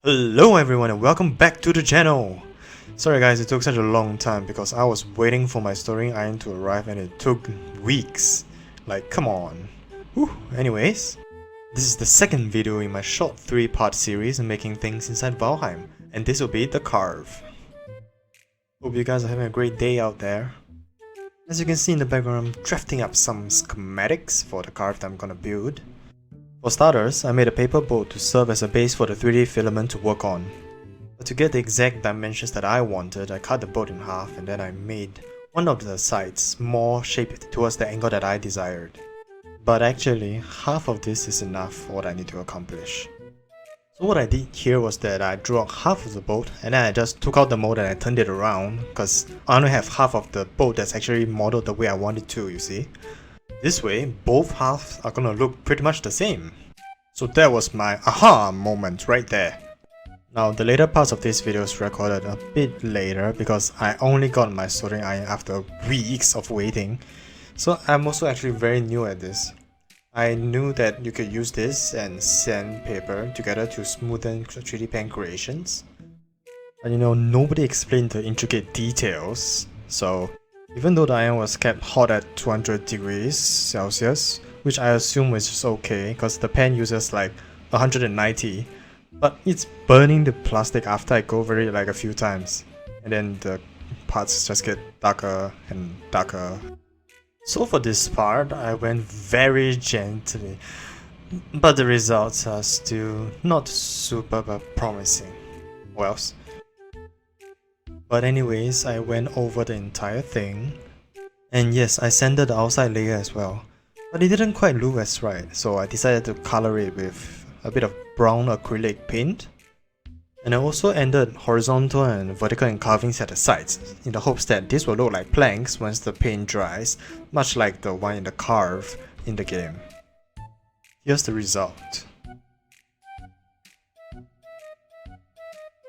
Hello everyone and welcome back to the channel! Sorry guys, it took such a long time because I was waiting for my soldering iron to arrive and it took weeks. Like, come on. Whew. Anyways, this is the second video in my short 3-part series on making things inside Valheim, and this will be the Karve. Hope you guys are having a great day out there. As you can see in the background, I'm drafting up some schematics for the Karve that I'm gonna build. For starters, I made a paper boat to serve as a base for the 3D filament to work on. But to get the exact dimensions that I wanted, I cut the boat in half and then I made one of the sides more shaped towards the angle that I desired. But actually, half of this is enough for what I need to accomplish. So what I did here was that I drew out half of the boat and then I just took out the mold and I turned it around because I only have half of the boat that's actually modeled the way I want it to, you see. This way, both halves are gonna look pretty much the same. So that was my aha moment right there. Now the later parts of this video is recorded a bit later because I only got my soldering iron after weeks of waiting. So I'm also actually very new at this. I knew that you could use this and sandpaper together to smoothen 3D pen creations. But you know, nobody explained the intricate details. So even though the iron was kept hot at 200 degrees Celsius, which I assume is just okay because the pen uses like 190, but it's burning the plastic after I go over it like a few times, and then the parts just get darker and darker. So for this part, I went very gently, but the results are still not super promising. What else? But anyways, I went over the entire thing, and yes, I sanded the outside layer as well, but it didn't quite look as right, so I decided to color it with a bit of brown acrylic paint. And I also added horizontal and vertical carvings at the sides, in the hopes that this will look like planks once the paint dries, much like the one in the Karve in the game. Here's the result.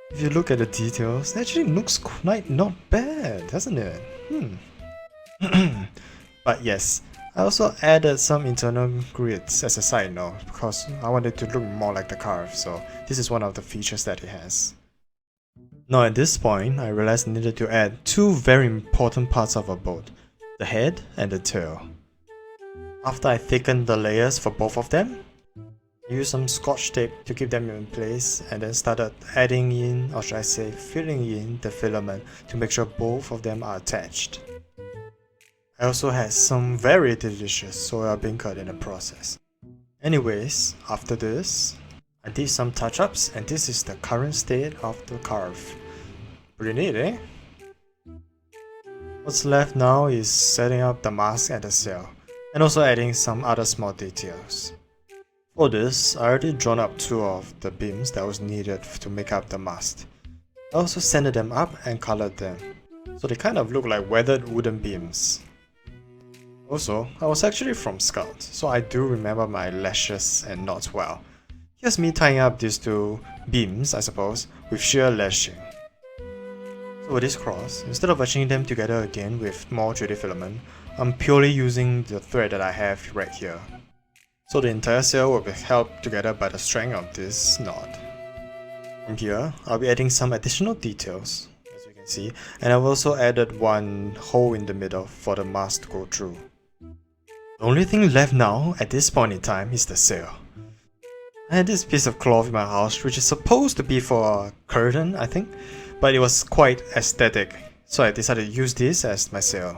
If you look at the details, it actually looks quite not bad, doesn't it? But yes, I also added some internal grids as a side note because I wanted it to look more like the Karve, so this is one of the features that it has. Now at this point, I realized I needed to add two very important parts of a boat, the head and the tail. After I thickened the layers for both of them, I used some scotch tape to keep them in place and then started adding in, or should I say filling in, the filament to make sure both of them are attached. I also had some very delicious soya beancurd in the process. Anyways, after this, I did some touch-ups and this is the current state of the Karve. Pretty neat, eh? What's left now is setting up the mask and the sail, and also adding some other small details. For this, I already drawn up two of the beams that was needed to make up the mast. I also sanded them up and colored them, so they kind of look like weathered wooden beams. Also, I was actually from Scout, so I do remember my lashes and knots well. Here's me tying up these two beams, I suppose, with shear lashing. So with this cross, instead of attaching them together again with more 3D filament, I'm purely using the thread that I have right here. So the entire sail will be held together by the strength of this knot. From here, I'll be adding some additional details, as you can see, and I've also added one hole in the middle for the mast to go through. The only thing left now, at this point in time, is the sail. I had this piece of cloth in my house which is supposed to be for a curtain, I think, but it was quite aesthetic, so I decided to use this as my sail.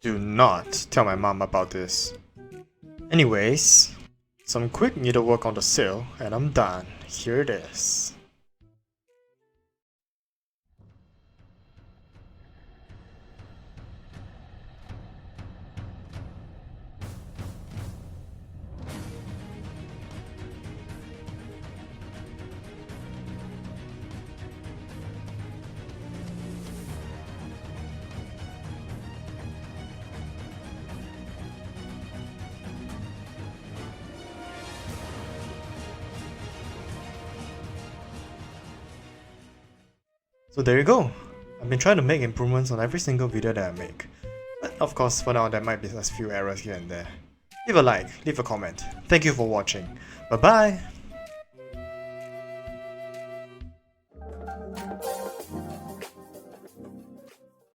Do not tell my mom about this. Anyways, some quick needlework on the sail and I'm done. Here it is. So there you go. I've been trying to make improvements on every single video that I make. But of course, for now there might be a few errors here and there. Leave a like, leave a comment. Thank you for watching. Bye bye!